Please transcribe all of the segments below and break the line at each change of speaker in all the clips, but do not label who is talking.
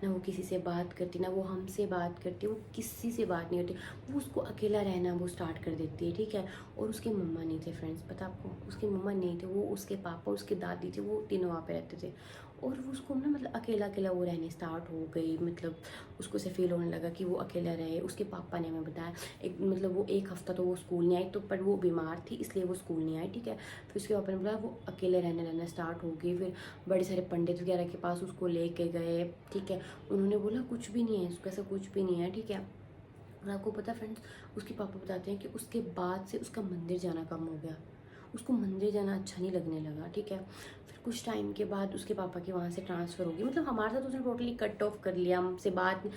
ना वो किसी से बात करती, ना वो हमसे बात करती, वो किसी से बात नहीं करती। वो उसको अकेला रहना वो स्टार्ट कर देती है, ठीक है। और उसके मम्मा नहीं थे फ्रेंड्स, पता आपको, उसके मम्मा नहीं थे, वो उसके पापा, उसकी दादी थे, वो तीनों वहाँ पे रहते थे। और वो उसको ना मतलब अकेला अकेला वो रहने स्टार्ट हो गई, मतलब उसको से फील होने लगा कि वो अकेला रहे। उसके पापा ने हमें बताया, एक मतलब वो एक हफ्ता तो वो स्कूल नहीं आई, तो पर वो बीमार थी इसलिए वो स्कूल नहीं आई, ठीक है। फिर उसके पापा ने बोला वो अकेले रहना स्टार्ट हो गई। फिर बड़े सारे पंडित वगैरह के पास उसको लेके गए, ठीक है। उन्होंने बोला कुछ भी नहीं है, उसको ऐसा कुछ भी नहीं है, ठीक है। और आपको पता फ्रेंड्स, उसके पापा बताते हैं कि उसके बाद से उसका मंदिर जाना कम हो गया, उसको मंदिर जाना अच्छा नहीं लगने लगा, ठीक है। फिर कुछ टाइम के बाद उसके पापा की वहाँ से ट्रांसफ़र होगी, मतलब हमारे साथ उसने टोटली कट ऑफ कर लिया, हमसे बात,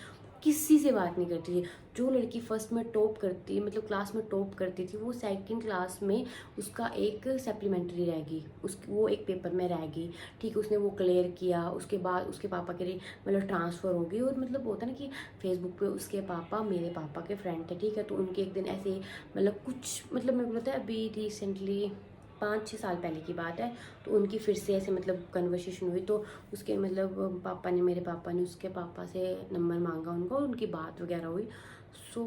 किसी से बात नहीं करती थी। जो लड़की फर्स्ट में टॉप करती, मतलब क्लास में टॉप करती थी, वो सेकंड क्लास में उसका एक सप्लीमेंट्री रह गई, वो एक पेपर में रह गई, ठीक है। उसने वो क्लियर किया, उसके बाद उसके पापा के लिए मतलब ट्रांसफ़र हो गई। और मतलब होता ना कि फेसबुक पे उसके पापा मेरे पापा के फ्रेंड थे, ठीक है। तो उनके एक दिन ऐसे ही मतलब कुछ मतलब मेरे को लगता है अभी रिसेंटली 5-6 साल पहले की बात है, तो उनकी फिर से ऐसे मतलब कन्वर्सेशन हुई। तो उसके मतलब पापा ने, मेरे पापा ने उसके पापा से नंबर मांगा उनका, और उनकी बात वगैरह हुई। सो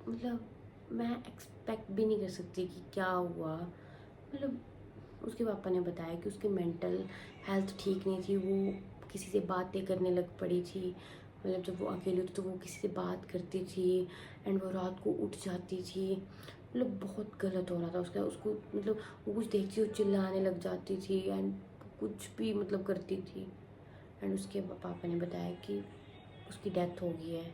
मतलब मैं एक्सपेक्ट भी नहीं कर सकती कि क्या हुआ। मतलब उसके पापा ने बताया कि उसकी मेंटल हेल्थ ठीक नहीं थी, वो किसी से बातें करने लग पड़ी थी। मतलब जब वो अकेली होती तो वो किसी से बात करती थी, एंड वो रात को उठ जाती थी। मतलब बहुत गलत हो रहा था उसका, उसको मतलब वो कुछ देखती वो चिल्लाने लग जाती थी, एंड कुछ भी मतलब करती थी। एंड उसके पापा ने बताया कि उसकी डेथ हो गई है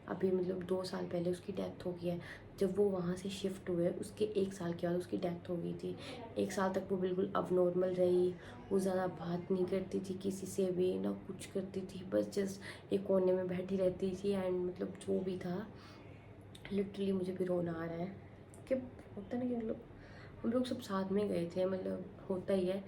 अभी, मतलब 2 साल पहले उसकी डेथ हो गई है। जब वो वहाँ से शिफ्ट हुए उसके 1 साल के बाद उसकी डेथ हो गई थी। 1 साल तक वो बिल्कुल अब नॉर्मल रही, वो ज़्यादा बात नहीं करती थी किसी से भी, ना कुछ करती थी, बस जस्ट एक कोने में बैठी रहती थी। एंड मतलब जो भी था, लिटरली मुझे भी रोना आ रहा है कि होता ना कि हम लोग सब साथ में गए थे, मतलब होता ही है।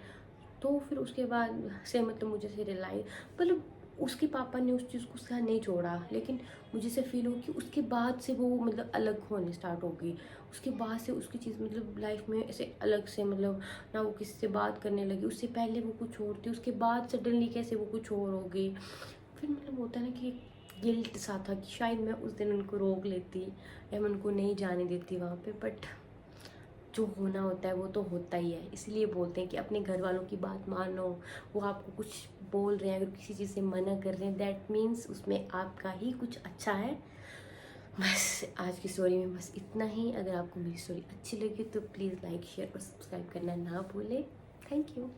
तो फिर उसके बाद से मतलब मुझे से रियलाइज, मतलब उसके पापा ने उस चीज़ को उसका नहीं छोड़ा, लेकिन मुझे से फील हो कि उसके बाद से वो मतलब अलग होने स्टार्ट हो गई। उसके बाद से उसकी चीज़ मतलब लाइफ में ऐसे अलग से, मतलब ना वो किसी से बात करने लगी, उससे पहले वो कुछ और थी, उसके बाद सडनली कैसे वो कुछ और हो गई। फिर मतलब होता है ना कि गिल्ट सा था कि शायद मैं उस दिन उनको रोक लेती या मैं उनको नहीं जाने देती वहाँ पे, बट जो होना होता है वो तो होता ही है। इसलिए बोलते हैं कि अपने घर वालों की बात मानो। वो आपको कुछ बोल रहे हैं, अगर किसी चीज़ से मना कर रहे हैं, दैट मीन्स उसमें आपका ही कुछ अच्छा है। बस आज की स्टोरी में बस इतना ही। अगर आपको मेरी स्टोरी अच्छी लगी तो प्लीज़ लाइक, शेयर और सब्सक्राइब करना ना भूलें। Thank you.